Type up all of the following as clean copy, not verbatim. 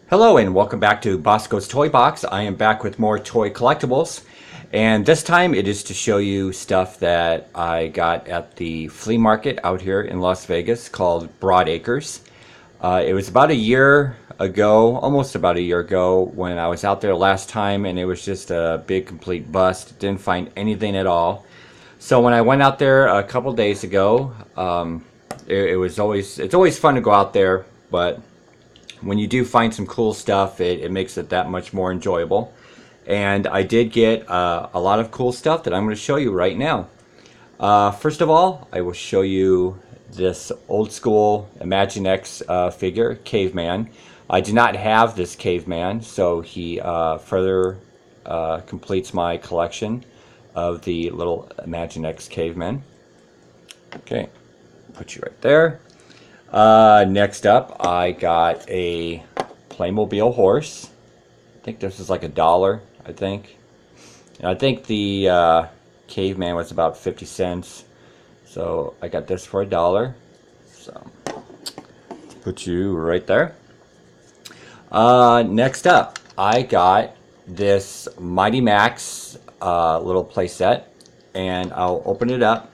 Hello and welcome back to Bosko's Toy Box. I am back with more toy collectibles, and this time it is to show you stuff that I got at the flea market out here in Las Vegas called Broad Acres. It was about a year ago, almost about a year ago, when I was out there last time, and it was just a big complete bust. Didn't find anything at all. So when I went out there a couple days ago, it's always fun to go out there, but when you do find some cool stuff, it makes it that much more enjoyable. And I did get a lot of cool stuff that I'm going to show you right now. First of all, I will show you this old school Imaginext figure, Caveman. I do not have this Caveman, so he further completes my collection of the little Imaginext Caveman. Okay, put you right there. Next up, I got a Playmobil Horse. I think this is like $1, I think. And I think the Caveman was about 50 cents. So I got this for $1. So put you right there. Next up, I got this Mighty Max little playset, and I'll open it up.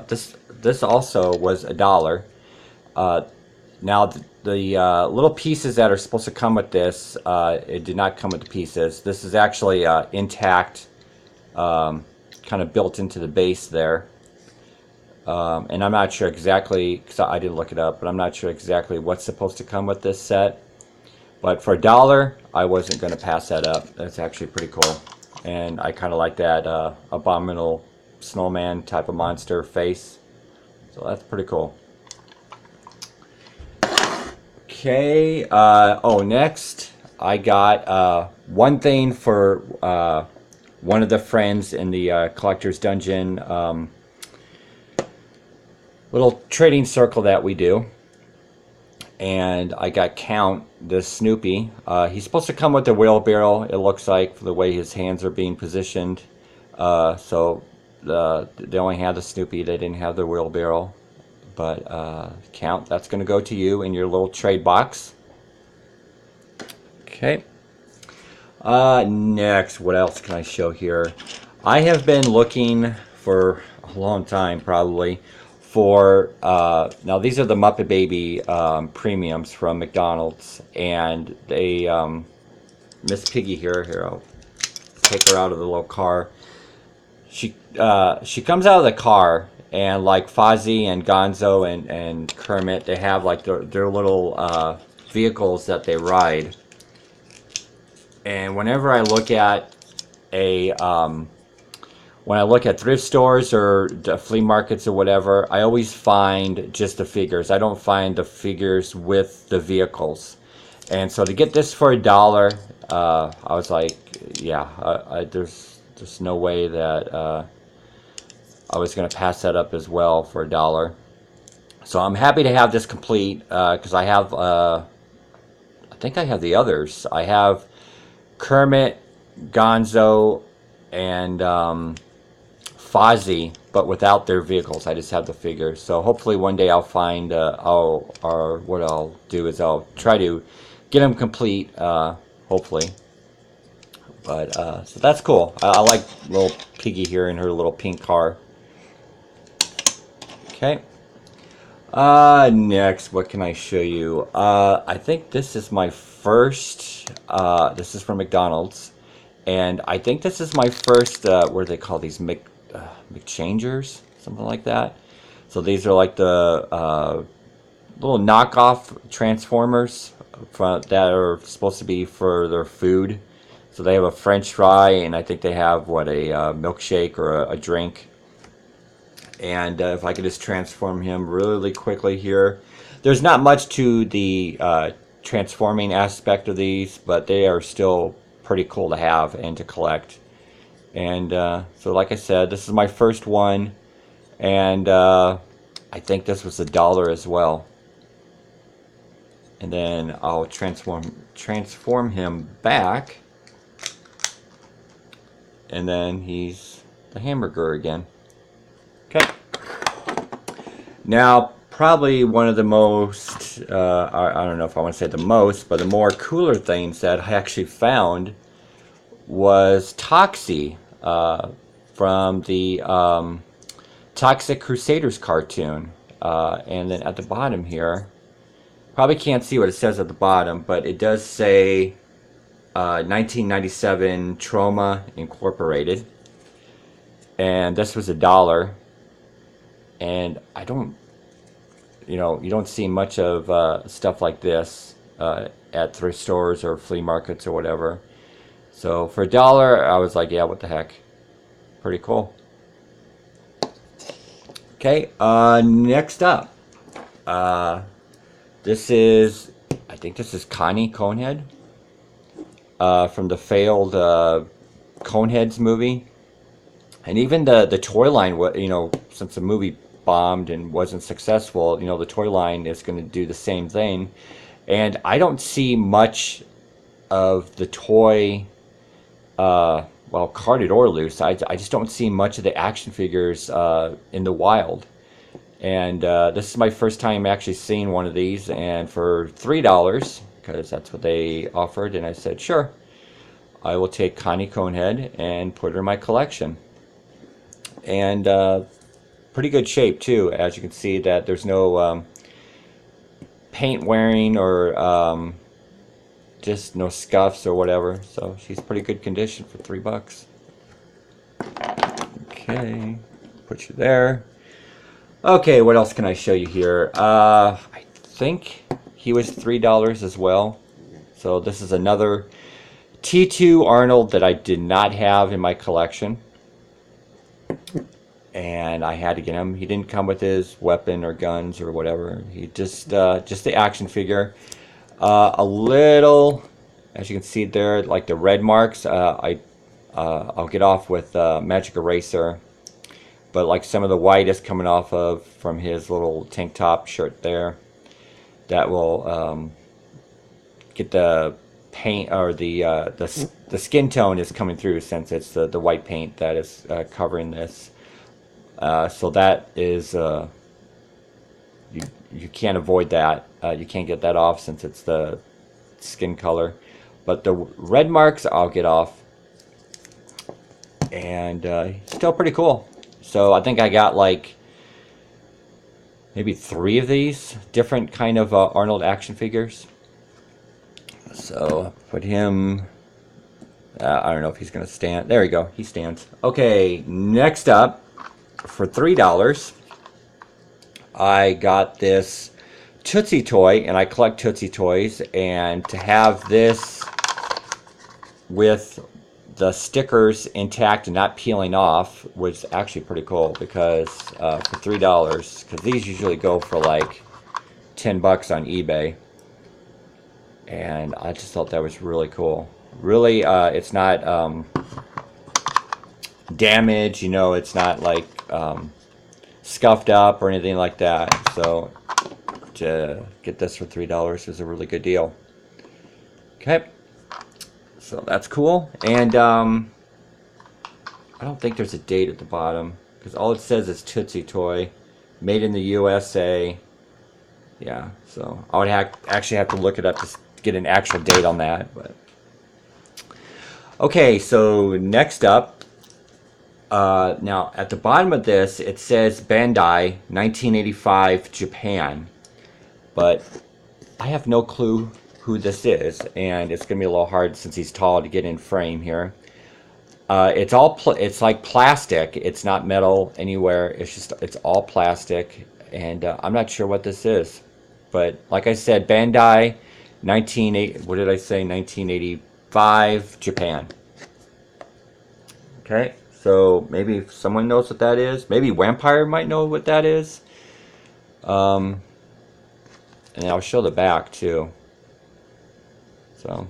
This also was $1. Now the little pieces that are supposed to come with this, it did not come with the pieces. This is actually intact, kind of built into the base there. And I'm not sure exactly, because I didn't look it up, but I'm not sure exactly what's supposed to come with this set. But for $1, I wasn't going to pass that up. That's actually pretty cool. And I kind of like that abominable snowman type of monster face. So that's pretty cool. Okay, next I got one thing for one of the friends in the Collector's Dungeon little trading circle that we do. And I got Count, this Snoopy. He's supposed to come with a wheelbarrow, it looks like, for the way his hands are being positioned. So they only had the Snoopy, they didn't have the wheelbarrow. But Count, that's going to go to you in your little trade box. Okay. Next, what else can I show here? I have been looking for a long time, probably, for now these are the Muppet Baby premiums from McDonald's, and they Miss Piggy here. I'll take her out of the little car. She comes out of the car. And like Fozzie and Gonzo and Kermit, they have like their little vehicles that they ride. And whenever I look at when I look at thrift stores or flea markets or whatever, I always find just the figures. I don't find the figures with the vehicles. And so to get this for $1, I was like, yeah, there's just no way that I was going to pass that up as well for $1. So I'm happy to have this complete, because I have, I think I have the others. I have Kermit, Gonzo, and Fozzie, but without their vehicles. I just have the figures. So hopefully one day I'll find, or what I'll do is I'll try to get them complete, hopefully. But, so that's cool. I like little Piggy here in her little pink car. Okay. Next, what can I show you? I think this is my first, this is from McDonald's, and I think this is my first, what do they call these, McChangers? Something like that. So these are like the little knockoff Transformers that are supposed to be for their food. So they have a French fry, and I think they have, what, a milkshake or a drink. And if I could just transform him really quickly here. There's not much to the transforming aspect of these, but they are still pretty cool to have and to collect. And so like I said, this is my first one. And I think this was $1 as well. And then I'll transform him back. And then he's the hamburger again. Okay. Now, probably one of the most, I don't know if I want to say the most, but the more cooler things that I actually found was Toxie from the Toxic Crusaders cartoon. And then at the bottom here, probably can't see what it says at the bottom, but it does say 1997 Trauma Incorporated. And this was $1. And I don't, you don't see much of stuff like this at thrift stores or flea markets or whatever. So for $1, I was like, yeah, what the heck. Pretty cool. Okay, next up. This is, I think this is Connie Conehead from the failed Coneheads movie. And even the toy line, since the movie bombed and wasn't successful, the toy line is going to do the same thing. And I don't see much of the toy, well, carded or loose. I just don't see much of the action figures in the wild. And this is my first time actually seeing one of these, and for $3, because that's what they offered, and I said, sure, I will take Connie Conehead and put her in my collection. And pretty good shape too, as you can see that there's no paint wearing or just no scuffs or whatever, so she's pretty good condition for $3. Okay, put you there. Okay, what else can I show you here? I think he was $3 as well. So this is another T2 Arnold that I did not have in my collection, and I had to get him. He didn't come with his weapon or guns or whatever. He just the action figure. A little, as you can see there, like the red marks. I'll get off with Magic Eraser, but like some of the white is coming off of from his little tank top shirt there. That will get the paint, or the skin tone is coming through, since it's the white paint that is covering this. So that is you can't avoid that. You can't get that off since it's the skin color. But the red marks I'll get off, and still pretty cool. So I think I got like maybe 3 of these different kind of Arnold action figures. So put him, I don't know if he's going to stand. There we go, he stands. Okay, next up, for $3, I got this Tootsie Toy, and I collect Tootsie Toys, and to have this with the stickers intact and not peeling off was actually pretty cool, because for $3, because these usually go for like $10 on eBay, and I just thought that was really cool. Really, it's not damaged, it's not like scuffed up or anything like that. So to get this for $3 is a really good deal. Okay. So that's cool, and I don't think there's a date at the bottom, because all it says is Tootsie Toy, made in the USA. Yeah, so I would actually have to look it up to get an actual date on that. But okay, so next up, now at the bottom of this it says Bandai 1985 Japan, but I have no clue who this is, and it's gonna be a little hard since he's tall to get in frame here. It's like plastic. It's not metal anywhere. It's all plastic, and I'm not sure what this is. But like I said, Bandai, 1985 Japan. Okay, so maybe if someone knows what that is. Maybe Vampire might know what that is. And I'll show the back too. So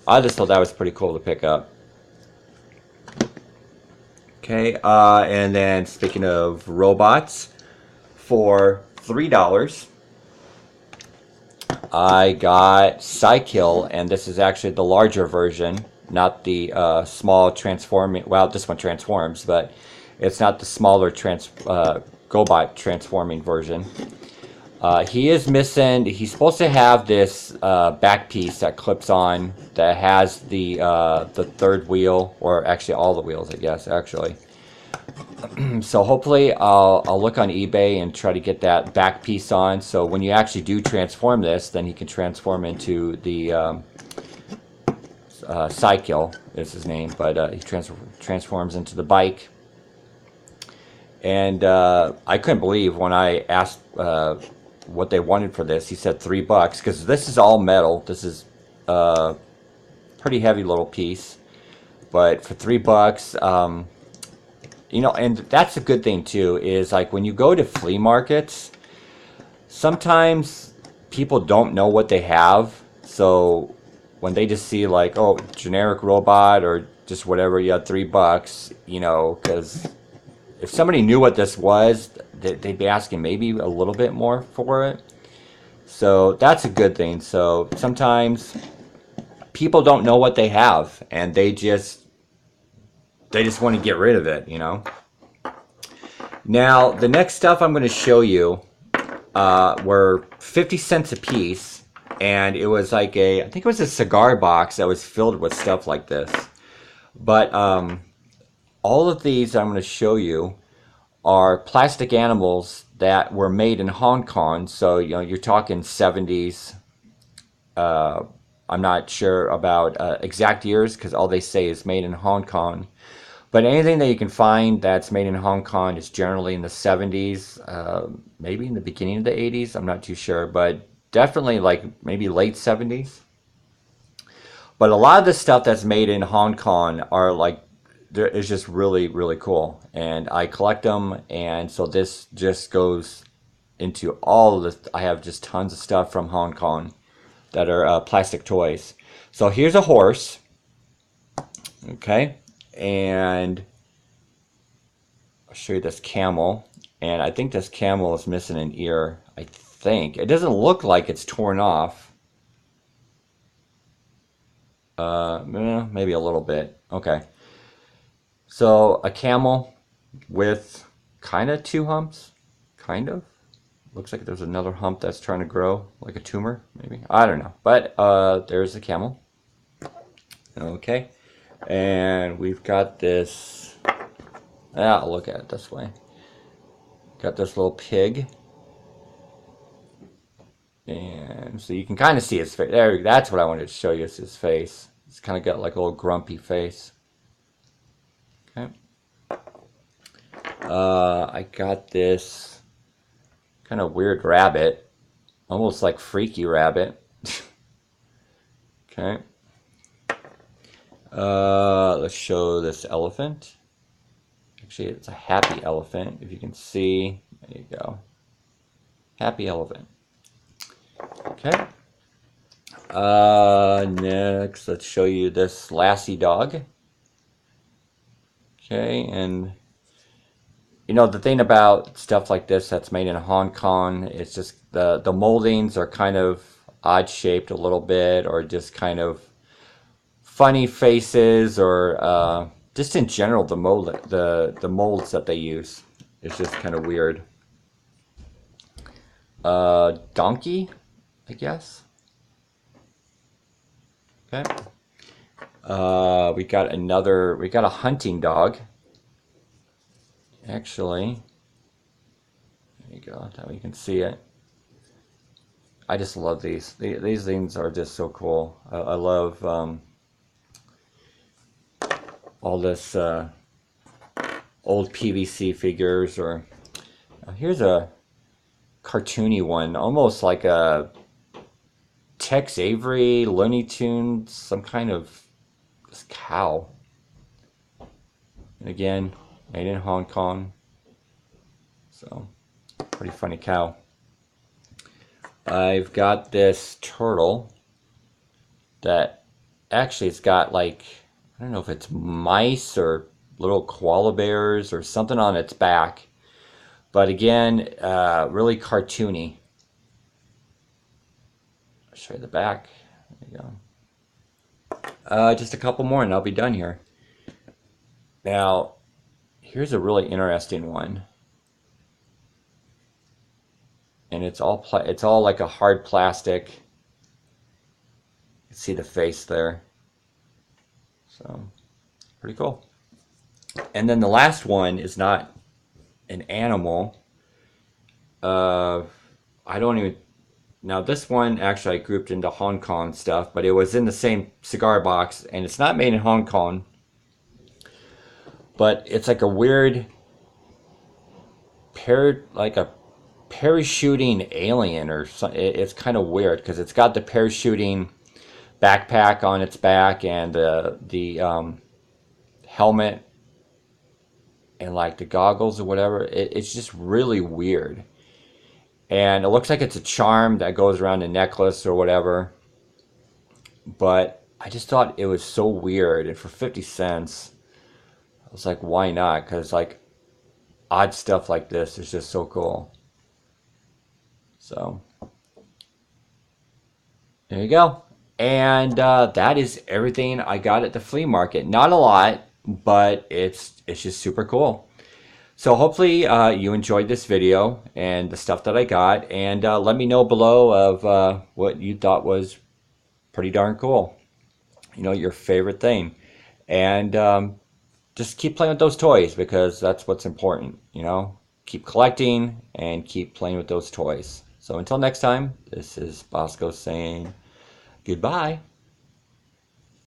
I just thought that was pretty cool to pick up. Okay, and then speaking of robots, for $3, I got Sigkill, and this is actually the larger version, not the small transforming. Well, this one transforms, but it's not the smaller GoBot transforming version. He is missing. He's supposed to have this back piece that clips on that has the third wheel, or actually all the wheels, I guess. Actually, so hopefully I'll look on eBay and try to get that back piece on. So when you actually do transform this, then he can transform into the Sigkill is his name, but he transforms into the bike. And I couldn't believe when I asked what they wanted for this. He said $3 because this is all metal. This is a pretty heavy little piece, but for $3, you know, and that's a good thing too. Is like when you go to flea markets, sometimes people don't know what they have, so when they just see like, oh, generic robot or just whatever, you have $3, you know, because if somebody knew what this was, they'd be asking maybe a little bit more for it. So that's a good thing. So sometimes people don't know what they have, and they just want to get rid of it, you know. Now the next stuff I'm going to show you were 50 cents a piece, and it was like I think it was a cigar box that was filled with stuff like this. But all of these I'm going to show you are plastic animals that were made in Hong Kong. So, you know, you're talking 70s. I'm not sure about exact years because all they say is made in Hong Kong. But anything that you can find that's made in Hong Kong is generally in the 70s, maybe in the beginning of the 80s. I'm not too sure, but definitely like maybe late 70s. But a lot of the stuff that's made in Hong Kong are like, it's just really, really cool. And I collect them. And so this just goes into all of this. I have just tons of stuff from Hong Kong that are plastic toys. So here's a horse. Okay. And I'll show you this camel. And I think this camel is missing an ear. I think. It doesn't look like it's torn off. Maybe a little bit. Okay. So a camel with kind of two humps. Kind of. Looks like there's another hump that's trying to grow, like a tumor, maybe. I don't know. But there's the camel. Okay. And we've got this. I'll look at it this way. Got this little pig. And so you can kind of see his face. There, that's what I wanted to show you, is his face. It's kind of got like a little grumpy face. Okay. I got this kind of weird rabbit. Almost like Freaky Rabbit. Okay. Let's show this elephant. Actually, it's a happy elephant. If you can see, there you go. Happy elephant. Okay. Next, let's show you this Lassie dog. Okay, and you know, the thing about stuff like this that's made in Hong Kong, it's just the moldings are kind of odd shaped a little bit, or just kind of funny faces, or just in general the molds that they use is just kind of weird. Donkey, I guess. Okay. We got a hunting dog. Actually, there you go. That way you can see it. I just love these. These things are just so cool. I love all this old PVC figures. Or here's a cartoony one, almost like a Tex Avery, Looney Tunes, some kind of this cow. And again, made in Hong Kong. So, pretty funny cow. I've got this turtle that actually it's got like, I don't know if it's mice or little koala bears or something on its back. But again, really cartoony. I'll show you the back. There you go. Just a couple more and I'll be done here. Now, here's a really interesting one. and it's all like a hard plastic. You can see the face there. So pretty cool. And then the last one is not an animal. I don't even. Now this one actually I grouped into Hong Kong stuff, but it was in the same cigar box, and it's not made in Hong Kong. But it's like a weird, like a parachuting alien or something. It's kind of weird because it's got the parachuting backpack on its back and the helmet and like the goggles or whatever. It's just really weird. And it looks like it's a charm that goes around a necklace or whatever. But I just thought it was so weird. And for 50 cents, I was like, why not? Because like odd stuff like this is just so cool. So there you go. And that is everything I got at the flea market. Not a lot, but it's just super cool. So hopefully you enjoyed this video and the stuff that I got, and let me know below of what you thought was pretty darn cool. You know, your favorite thing. And just keep playing with those toys because that's what's important, you know. Keep collecting and keep playing with those toys. So until next time, this is Bosco saying goodbye.